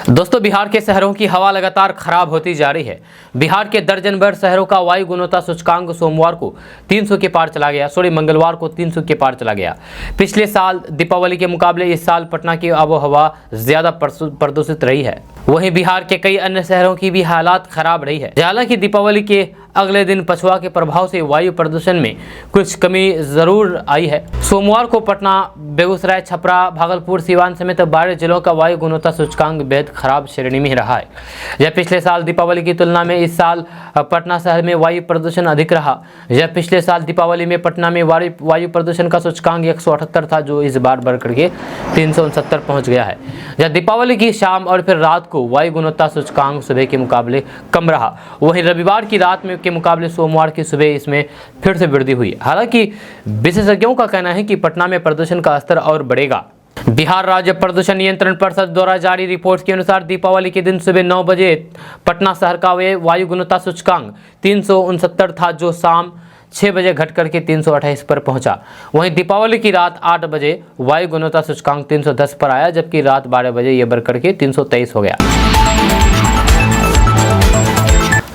दोस्तों बिहार के शहरों की हवा लगातार खराब होती जा रही है। बिहार के दर्जन भर शहरों का वायु गुणवत्ता सूचकांक सोमवार को 300 के पार चला गया। मंगलवार को 300 के पार चला गया। पिछले साल दीपावली के मुकाबले इस साल पटना की आबोहवा ज्यादा प्रदूषित रही है। वहीं बिहार के कई अन्य शहरों की भी हालात खराब रही है। हालांकि दीपावली के अगले दिन पछुआ के प्रभाव से वायु प्रदूषण में कुछ कमी जरूर आई है। सोमवार को पटना, बेगूसराय, छपरा, भागलपुर, सीवान समेत 12 जिलों का वायु गुणवत्ता सूचकांक बेहद खराब श्रेणी में रहा है। यह पिछले साल दीपावली की तुलना में इस साल पटना शहर में वायु प्रदूषण अधिक रहा। यह पिछले साल दीपावली में पटना में वायु प्रदूषण का सूचकांक 178 था, जो इस बार बढ़कर के 369 पहुंच गया है। यह दीपावली की शाम और फिर रात को वायु गुणवत्ता सूचकांक सुबह के मुकाबले कम रहा। वहीं रविवार की रात में के मुकाबले सोमवार की सुबह इसमें फिर से वृद्धि हुई। हालांकि विशेषज्ञों का कहना है कि पटना में प्रदूषण का स्तर और बढ़ेगा। बिहार राज्य प्रदूषण नियंत्रण परिषद द्वारा जारी रिपोर्ट के अनुसार दीपावली के दिन सुबह 9 बजे पटना शहर का वायु गुणवत्ता सूचकांक 369 था, जो शाम 6 बजे घट करके 328 पर पहुंचा। वहीं दीपावली की रात 8 बजे वायु गुणवत्ता सूचकांक 310 पर आया, जबकि रात 12 बजे यह बढ़ करके 323 हो गया।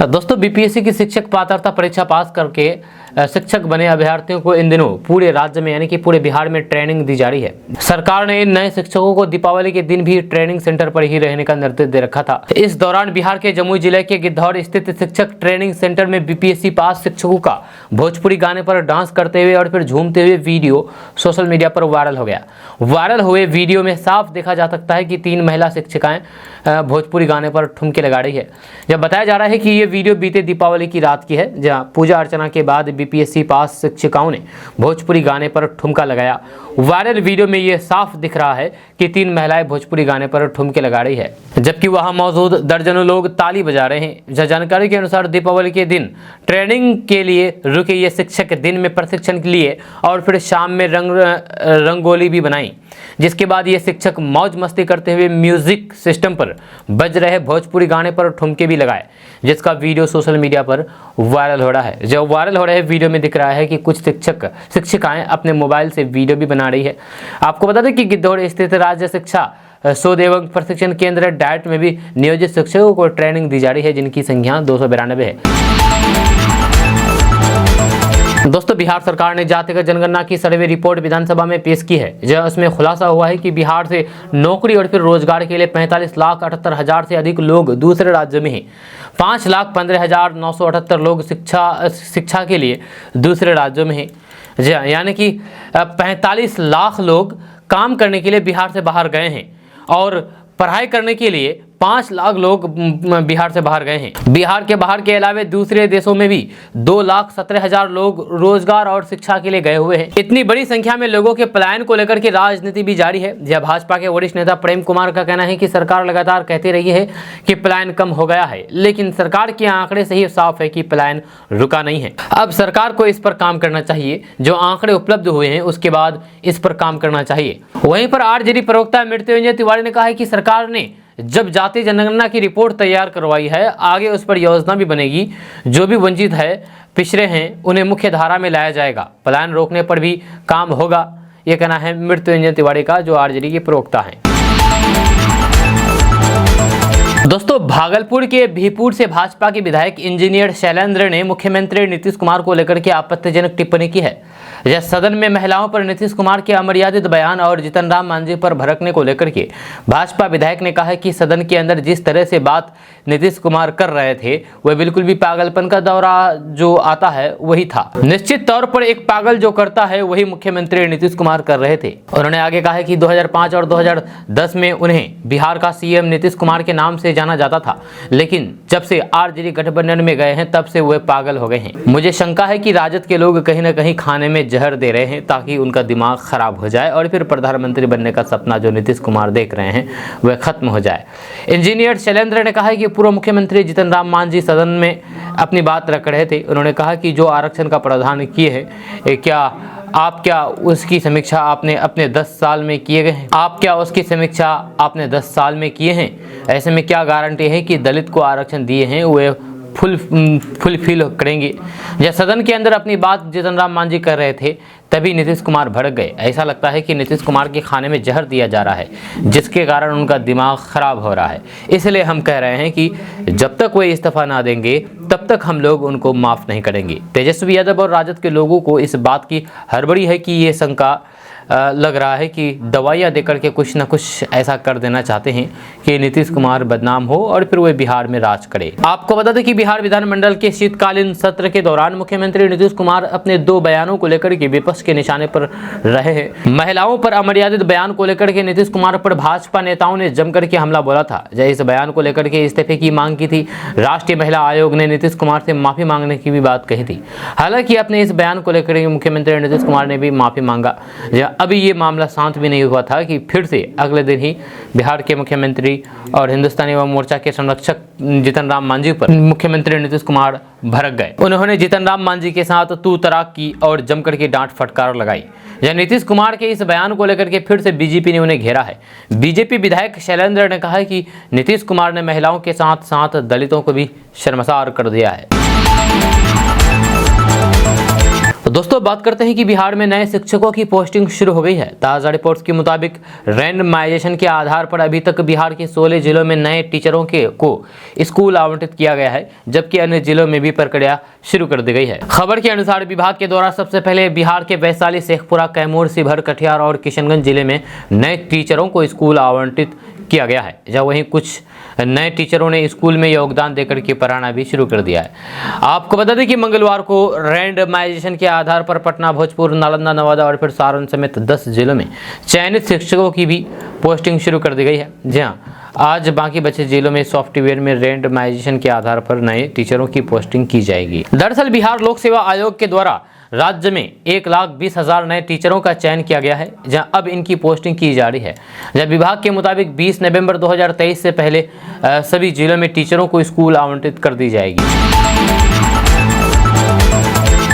दोस्तों, बीपीएससी की शिक्षक पात्रता परीक्षा पास करके शिक्षक बने अभ्यर्थियों को इन दिनों पूरे राज्य में यानी कि पूरे बिहार में ट्रेनिंग दी जा रही है। सरकार ने इन नए शिक्षकों को दीपावली के दिन भी ट्रेनिंग सेंटर पर ही रहने का निर्देश दे रखा था। इस दौरान बिहार के जमुई जिले के गिद्धौर स्थित शिक्षक ट्रेनिंग सेंटर में बीपीएससी पास शिक्षकों का भोजपुरी गाने पर डांस करते हुए और फिर झूमते हुए वीडियो सोशल मीडिया पर वायरल हो गया। वायरल हुए वीडियो में साफ देखा जा सकता है कि 3 महिला शिक्षिकाएं भोजपुरी गाने पर ठुमके लगा रही है। जब बताया जा रहा है कि ये वीडियो बीते दीपावली की रात की है, जहां पूजा अर्चना के बाद बीपीएससी पास शिक्षिकाओं ने भोजपुरी गाने पर ठुमका लगाया। वायरल वीडियो में यह साफ दिख रहा है कि 3 महिलाएं भोजपुरी गाने पर ठुमके लगा रही है, जबकि वहां मौजूद दर्जनों लोग ताली बजा रहे हैं। जानकारी के अनुसार दीपावली के दिन ट्रेनिंग के लिए रुके ये शिक्षक दिन में प्रशिक्षण के लिए और फिर शाम में रंगोली भी बनाई, जिसके बाद ये शिक्षक मौज मस्ती करते हुए म्यूजिक सिस्टम पर बज रहे भोजपुरी गाने पर ठुमके भी लगाए, जिसका वीडियो सोशल मीडिया पर वायरल हो रहा है। जो वायरल हो रहे वीडियो में दिख रहा है कि कुछ शिक्षिकाएं अपने मोबाइल से वीडियो भी बना रही है। आपको बता दें कि गिद्धौर स्थित राज्य शिक्षा शोध एवं प्रशिक्षण केंद्र डाइट में भी नियोजित शिक्षकों को ट्रेनिंग दी जा रही है, जिनकी संख्या 292 है। दोस्तों, बिहार सरकार ने जातिगत जनगणना की सर्वे रिपोर्ट विधानसभा में पेश की है। जहां उसमें खुलासा हुआ है कि बिहार से नौकरी और फिर रोजगार के लिए 45,78,000 से अधिक लोग दूसरे राज्य में हैं। 5,15,978 लोग शिक्षा के लिए दूसरे राज्यों में हैं। यानी कि 45 लाख लोग काम करने के लिए बिहार से बाहर गए हैं और पढ़ाई करने के लिए 5 लाख लोग बिहार से बाहर गए हैं। बिहार के बाहर के अलावे दूसरे देशों में भी 2,17,000 लोग रोजगार और शिक्षा के लिए गए हुए हैं। इतनी बड़ी संख्या में लोगों के पलायन को लेकर के राजनीति भी जारी है। यह भाजपा के वरिष्ठ नेता प्रेम कुमार का कहना है कि सरकार लगातार कहती रही है कि पलायन कम हो गया है, लेकिन सरकार के आंकड़े से ही साफ है कि पलायन रुका नहीं है। अब सरकार को इस पर काम करना चाहिए। जो आंकड़े उपलब्ध हुए हैं उसके बाद इस पर काम करना चाहिए। वहीं पर आरजेडी प्रवक्ता मृत्युंजय तिवारी ने कहा है कि सरकार ने जब जाति जनगणना की रिपोर्ट तैयार करवाई है, आगे उस पर योजना भी बनेगी। जो भी वंचित है, पिछड़े हैं, उन्हें मुख्य धारा में लाया जाएगा। पलायन रोकने पर भी काम होगा, ये कहना है मृत्युंजय तिवारी का, जो आरजेडी के प्रवक्ता हैं। दोस्तों, भागलपुर के भीपुर से भाजपा के विधायक इंजीनियर शैलेंद्र ने मुख्यमंत्री नीतीश कुमार को लेकर के आपत्तिजनक टिप्पणी की है। यह सदन में महिलाओं पर नीतीश कुमार के अमर्यादित बयान और जीतन राम मांझी पर भड़कने को लेकर के भाजपा विधायक ने कहा कि सदन के अंदर जिस तरह से बात नीतीश कुमार कर रहे थे वह बिल्कुल भी पागलपन का दौरा जो आता है वही था। निश्चित तौर पर एक पागल जो करता है वही मुख्यमंत्री नीतीश कुमार कर रहे थे। उन्होंने आगे कहा कि 2005 और 2010 में उन्हें बिहार का सीएम नीतीश कुमार के नाम से जाना जाता था, लेकिन जब से आरजेडी गठबंधन में गए हैं तब से वे पागल हो गए हैं। मुझे शंका है कि राजद के लोग कहीं न कहीं खाने में जहर दे रहे हैं ताकि उनका दिमाग खराब हो जाए और फिर प्रधानमंत्री बनने का सपना जो नीतीश कुमार देख रहे हैं वह खत्म हो जाए। इंजीनियर शैलेंद्र ने कहा कि पूर्व मुख्यमंत्री जीतन राम मांझी सदन में अपनी बात रख रहे थे। उन्होंने कहा कि जो आरक्षण का प्रावधान किए हैं, क्या उसकी समीक्षा आपने अपने 10 साल में किए गए हैं? आप क्या उसकी समीक्षा आपने 10 साल में किए हैं? ऐसे में क्या गारंटी है कि दलित को आरक्षण दिए हैं वे फुलफिल करेंगे? जब सदन के अंदर अपनी बात जीतन राम मांझी कर रहे थे तभी नीतीश कुमार भड़क गए। ऐसा लगता है कि नीतीश कुमार के खाने में जहर दिया जा रहा है, जिसके कारण उनका दिमाग खराब हो रहा है। इसलिए हम कह रहे हैं कि जब तक वे इस्तीफा ना देंगे तब तक हम लोग उनको माफ़ नहीं करेंगे। तेजस्वी यादव और राजद के लोगों को इस बात की हड़बड़ी है कि ये शंका लग रहा है कि दवाइयाँ देकर के कुछ न कुछ ऐसा कर देना चाहते हैं कि नीतीश कुमार बदनाम हो और फिर वे बिहार में राज करे। आपको बता दें कि बिहार विधानमंडल के शीतकालीन सत्र के दौरान मुख्यमंत्री नीतीश कुमार अपने 2 बयानों को लेकर के विपक्ष के निशाने पर रहे हैं। महिलाओं पर अमर्यादित बयान को लेकर के नीतीश कुमार पर भाजपा नेताओं ने जमकर के हमला बोला था। इस बयान को लेकर के इस्तीफे की मांग की थी। राष्ट्रीय महिला आयोग ने नीतीश कुमार से माफी मांगने की भी बात कही थी। हालांकि अपने इस बयान को लेकर के मुख्यमंत्री नीतीश कुमार ने भी माफी मांगा। अभी ये मामला शांत भी नहीं हुआ था कि फिर से अगले दिन ही बिहार के मुख्यमंत्री और हिंदुस्तानी अवाम मोर्चा के संरक्षक जीतन राम मांझी पर मुख्यमंत्री नीतीश कुमार भड़क गए। उन्होंने जीतन राम मांझी के साथ तू तराक की और जमकर के डांट फटकार लगाई। नीतीश कुमार के इस बयान को लेकर के फिर से बीजेपी ने उन्हें घेरा है। बीजेपी विधायक शैलेंद्र ने कहा है कि नीतीश कुमार ने महिलाओं के साथ साथ दलितों को भी शर्मसार कर दिया है। तो दोस्तों बात करते हैं कि बिहार में नए शिक्षकों की पोस्टिंग शुरू हो गई है। ताज़ा रिपोर्ट्स के मुताबिक रैंडमाइजेशन के आधार पर अभी तक बिहार के 16 जिलों में नए टीचरों को स्कूल आवंटित किया गया है, जबकि अन्य जिलों में भी प्रक्रिया शुरू कर दी गई है। खबर के अनुसार विभाग के द्वारा सबसे पहले बिहार के वैशाली, शेखपुरा, कैमूर, शिवहर, कटिहार और किशनगंज जिले में नए टीचरों को स्कूल आवंटित किया गया है। जहाँ वहीं कुछ नए टीचरों ने स्कूल में योगदान देकर के पढ़ाना भी शुरू कर दिया है। आपको बता दें कि मंगलवार को रैंडमाइजेशन के आधार पर पटना, भोजपुर, नालंदा, नवादा और फिर सारण समेत 10 जिलों में चयनित शिक्षकों की भी पोस्टिंग शुरू कर दी गई है। जी हाँ, आज बाकी बचे जिलों में सॉफ्टवेयर में रैंडमाइजेशन के आधार पर नए टीचरों की पोस्टिंग की जाएगी। दरअसल बिहार लोक सेवा आयोग के द्वारा राज्य में 1,20,000 नए टीचरों का चयन किया गया है, जहां अब इनकी पोस्टिंग की जा रही है। जब विभाग के मुताबिक 20 नवंबर 2023 से पहले सभी जिलों में टीचरों को स्कूल आवंटित कर दी जाएगी।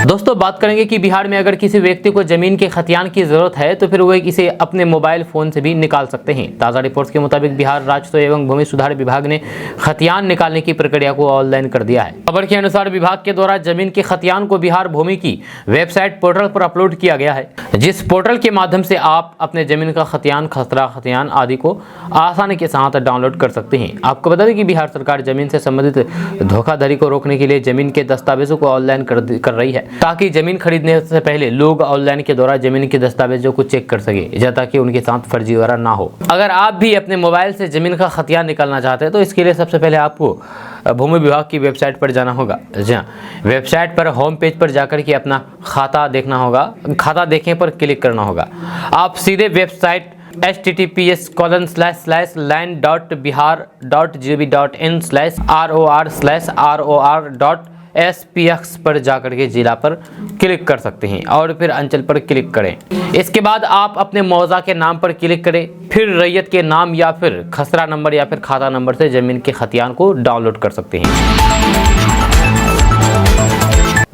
दोस्तों बात करेंगे कि बिहार में अगर किसी व्यक्ति को जमीन के खतियान की जरूरत है तो फिर वह इसे अपने मोबाइल फोन से भी निकाल सकते हैं। ताज़ा रिपोर्ट्स के मुताबिक बिहार राजस्व एवं भूमि सुधार विभाग ने खतियान निकालने की प्रक्रिया को ऑनलाइन कर दिया है। खबर के अनुसार विभाग के द्वारा जमीन के खतियान को बिहार भूमि की वेबसाइट पोर्टल पर अपलोड किया गया है, जिस पोर्टल के माध्यम से आप अपने जमीन का खतियान, खसरा खतियान आदि को आसानी के साथ डाउनलोड कर सकते हैं। आपको बता दें कि बिहार सरकार जमीन से संबंधित धोखाधड़ी को रोकने के लिए जमीन के दस्तावेजों को ऑनलाइन कर रही है, ताकि जमीन खरीदने से पहले लोग ऑनलाइन के द्वारा जमीन के दस्तावेजों को चेक कर सके, ताकि उनके साथ फर्जीवाड़ा ना हो। अगर आप भी अपने मोबाइल से जमीन का खतियान निकालना चाहते हैं तो इसके लिए सबसे पहले आपको भूमि विभाग की वेबसाइट पर जाना होगा। जी हाँ, वेबसाइट पर होम पेज पर जाकर के अपना खाता देखना होगा। खाता देखने पर क्लिक करना होगा। आप सीधे वेबसाइट https://land.bihar.gov.in/ror/SPX पर जाकर के जिला पर क्लिक कर सकते हैं और फिर अंचल पर क्लिक करें। इसके बाद आप अपने मौजा के नाम पर क्लिक करें, फिर रैयत के नाम या फिर खसरा नंबर या फिर खाता नंबर से जमीन के खतियान को डाउनलोड कर सकते हैं।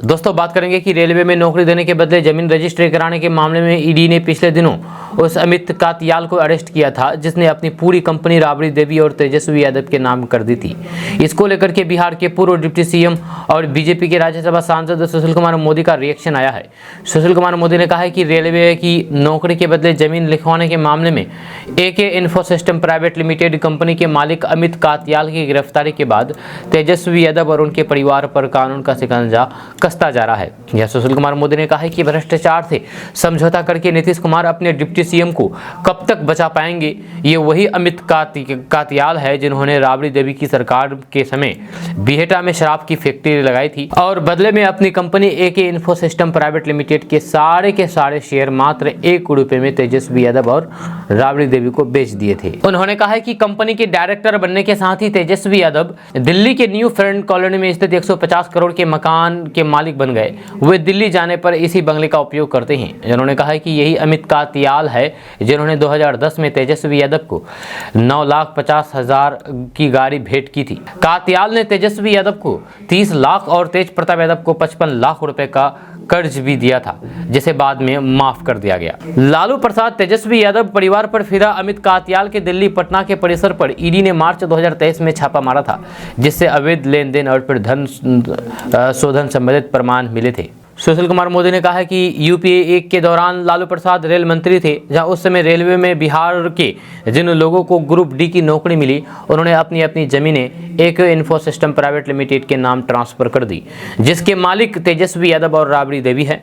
दोस्तों बात करेंगे कि रेलवे में नौकरी देने के बदले जमीन रजिस्ट्री कराने के मामले में ईडी ने पिछले दिनों उस अमित कातियाल को अरेस्ट किया था, जिसने अपनी पूरी कंपनी राबड़ी देवी और तेजस्वी यादव के नाम कर दी थी। इसको लेकर के बिहार के पूर्व डिप्टी सीएम और बीजेपी के राज्यसभा सांसद सुशील कुमार मोदी का रिएक्शन आया है। सुशील कुमार मोदी ने कहा है कि रेलवे की नौकरी के बदले जमीन लिखवाने के मामले में AK info system private limited company के मालिक अमित कातियाल की गिरफ्तारी के बाद तेजस्वी यादव और उनके परिवार पर कानून का शिकंजा कसता जा रहा है। यह सुशील कुमार मोदी ने कहा है कि भ्रष्टाचार से समझौता करके नीतीश कुमार अपने डिप्टी सीएम को कब तक बचा पाएंगे। ये वही अमित कातियाल है जिन्होंने राबड़ी देवी की सरकार के समय बिहेटा में शराब की फैक्ट्री लगाई थी और बदले में अपनी कंपनी एके इन्फो सिस्टम प्राइवेट लिमिटेड के सारे शेयर मात्र 1 रुपए में तेजस्वी यादव और राबड़ी देवी को बेच दिए थे। उन्होंने कहा है कि कंपनी के डायरेक्टर बनने के साथ ही तेजस्वी यादव दिल्ली के न्यू फ्रेंड कॉलोनी में स्थित 150 करोड़ के मकान के मालिक बन गए। वे दिल्ली जाने पर इसी बंगले का उपयोग करते हैं। उन्होंने कहा है कि यही अमित कातियाल है जिन्होंने 2010 में तेजस्वी यादव को 9,50,000 की गाड़ी भेंट की थी। कातियाल ने तेजस्वी यादव को 30 लाख और तेज प्रताप यादव को 55 लाख रुपए का कर्ज भी दिया था, जिसे बाद में माफ कर दिया गया। लालू प्रसाद तेजस्वी यादव परिवार पर फिरा अमित कातियाल के दिल्ली पटना के परिसर पर ईडी ने मार्च 2023 में छापा मारा था, जिससे अवैध लेन देन और फिर धन शोधन संबंधित प्रमाण मिले थे। सुशील कुमार मोदी ने कहा है कि यूपीए 1 के दौरान लालू प्रसाद रेल मंत्री थे, जहां उस समय रेलवे में बिहार के जिन लोगों को ग्रुप डी की नौकरी मिली, उन्होंने अपनी जमीनें एक इन्फो सिस्टम प्राइवेट लिमिटेड के नाम ट्रांसफर कर दी, जिसके मालिक तेजस्वी यादव और राबड़ी देवी है।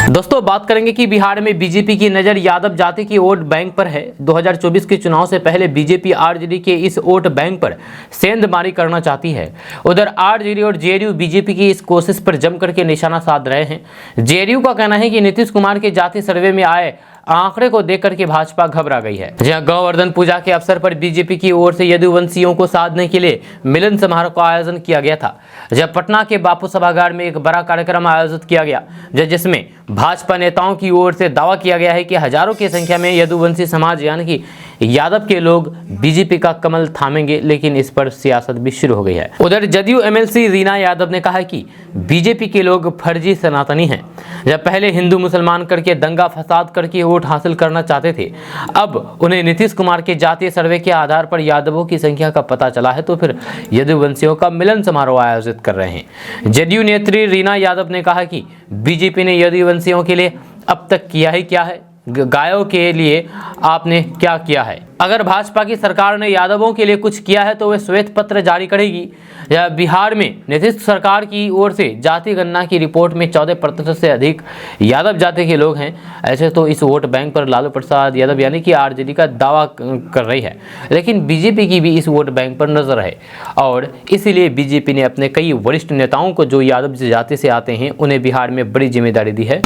दोस्तों बात करेंगे कि बिहार में बीजेपी की नजर यादव जाति की वोट बैंक पर है। 2024 के चुनाव से पहले बीजेपी आरजेडी के इस वोट बैंक पर सेंधमारी करना चाहती है। उधर आरजेडी और जेडीयू बीजेपी की इस कोशिश पर जमकर के निशाना साध रहे हैं। जेडीयू का कहना है कि नीतीश कुमार के जाति सर्वे में आए आंकड़े को देख करके भाजपा घबरा गई है। जहां गोवर्धन पूजा के अवसर पर बीजेपी की ओर से यदुवंशियों को साधने के लिए मिलन समारोह का आयोजन किया गया था। जब पटना के बापू सभागार में एक बड़ा कार्यक्रम आयोजित किया गया, जिसमें भाजपा नेताओं की ओर से दावा किया गया है कि हजारों की संख्या में यदुवंशी समाज यानी कि यादव के लोग बीजेपी का कमल थामेंगे, लेकिन इस पर सियासत भी शुरू हो गई है। उधर जदयू एमएलसी रीना यादव ने कहा कि बीजेपी के लोग फर्जी सनातनी हैं। जब पहले हिंदू मुसलमान करके दंगा फसाद करके वोट हासिल करना चाहते थे, अब उन्हें नीतीश कुमार के जातीय सर्वे के आधार पर यादवों की संख्या का पता चला है, तो फिर यदुवंशियों का मिलन समारोह आयोजित कर रहे हैं। जदयू नेत्री रीना यादव ने कहा कि बीजेपी ने यदुवंशियों के लिए अब तक किया ही क्या है, गायों के लिए आपने क्या किया है। अगर भाजपा की सरकार ने यादवों के लिए कुछ किया है तो वे श्वेत पत्र जारी करेगी। या बिहार में नीतीश सरकार की ओर से जाति गणना की रिपोर्ट में 14% से अधिक यादव जाति के लोग हैं। ऐसे तो इस वोट बैंक पर लालू प्रसाद यादव यानी कि आरजेडी का दावा कर रही है, लेकिन बीजेपी की भी इस वोट बैंक पर नजर है और इसीलिए बीजेपी ने अपने कई वरिष्ठ नेताओं को जो यादव जाति से आते हैं उन्हें बिहार में बड़ी जिम्मेदारी दी है।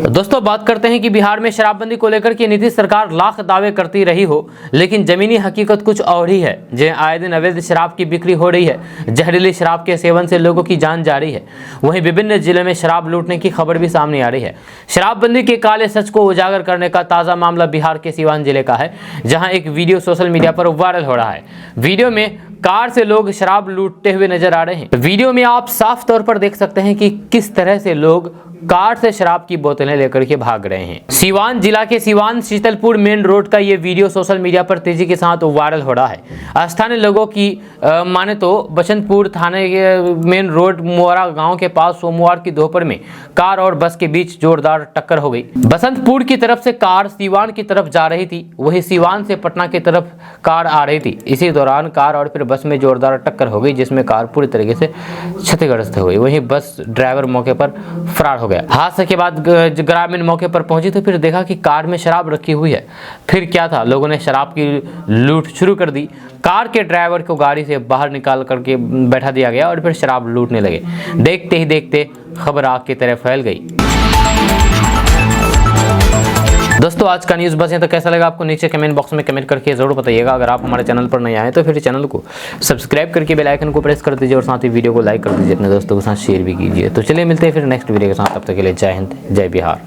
दोस्तों बात करते हैं कि बिहार में शराबबंदी को लेकर के नीतीश सरकार लाख दावे करती रही हो, लेकिन जमीनी हकीकत कुछ और ही है। जहां आए दिन अवैध शराब की बिक्री हो रही है, जहरीली शराब के सेवन से लोगों की जान जा रही है। वहीं विभिन्न जिलों में शराब लूटने की खबर भी सामने आ रही है। शराबबंदी के काले सच को उजागर करने का ताजा मामला बिहार के सीवान जिले का है, जहाँ एक वीडियो सोशल मीडिया पर वायरल हो रहा है। वीडियो में कार से लोग शराब लूटते हुए नजर आ रहे हैं। वीडियो में आप साफ तौर पर देख सकते हैं कि किस तरह से लोग कार से शराब की बोतलें लेकर के भाग रहे हैं। सीवान जिला के सीवान शीतलपुर मेन रोड का ये वीडियो सोशल मीडिया पर तेजी के साथ वायरल हो रहा है। स्थानीय लोगों की माने तो बसंतपुर थाने के मेन रोड मोरा गांव के पास सोमवार की दोपहर में कार और बस के बीच जोरदार टक्कर हो गई। बसंतपुर की तरफ से कार सीवान की तरफ जा रही थी, वही सीवान से पटना की तरफ कार आ रही थी। इसी दौरान कार और फिर बस में जोरदार टक्कर हो गई, जिसमें कार पूरी तरीके से क्षतिग्रस्त हो गई। वहीं बस ड्राइवर मौके पर फरार हो गया। हादसे के बाद ग्रामीण मौके पर पहुंची तो फिर देखा कि कार में शराब रखी हुई है। फिर क्या था, लोगों ने शराब की लूट शुरू कर दी। कार के ड्राइवर को गाड़ी से बाहर निकाल करके बैठा दिया गया और फिर शराब लूटने लगे। देखते ही देखते खबर आग की तरह फैल गई। दोस्तों आज का न्यूज़ बस है, तो कैसा लगा आपको नीचे कमेंट बॉक्स में कमेंट करके जरूर बताइएगा। अगर आप हमारे चैनल पर नए आए तो फिर चैनल को सब्सक्राइब करके बेल आइकन को प्रेस कर दीजिए और साथ ही वीडियो को लाइक कर दीजिए, अपने दोस्तों के साथ शेयर भी कीजिए। तो चलिए मिलते हैं फिर नेक्स्ट वीडियो के साथ, तब तक के लिए जय हिंद जय बिहार।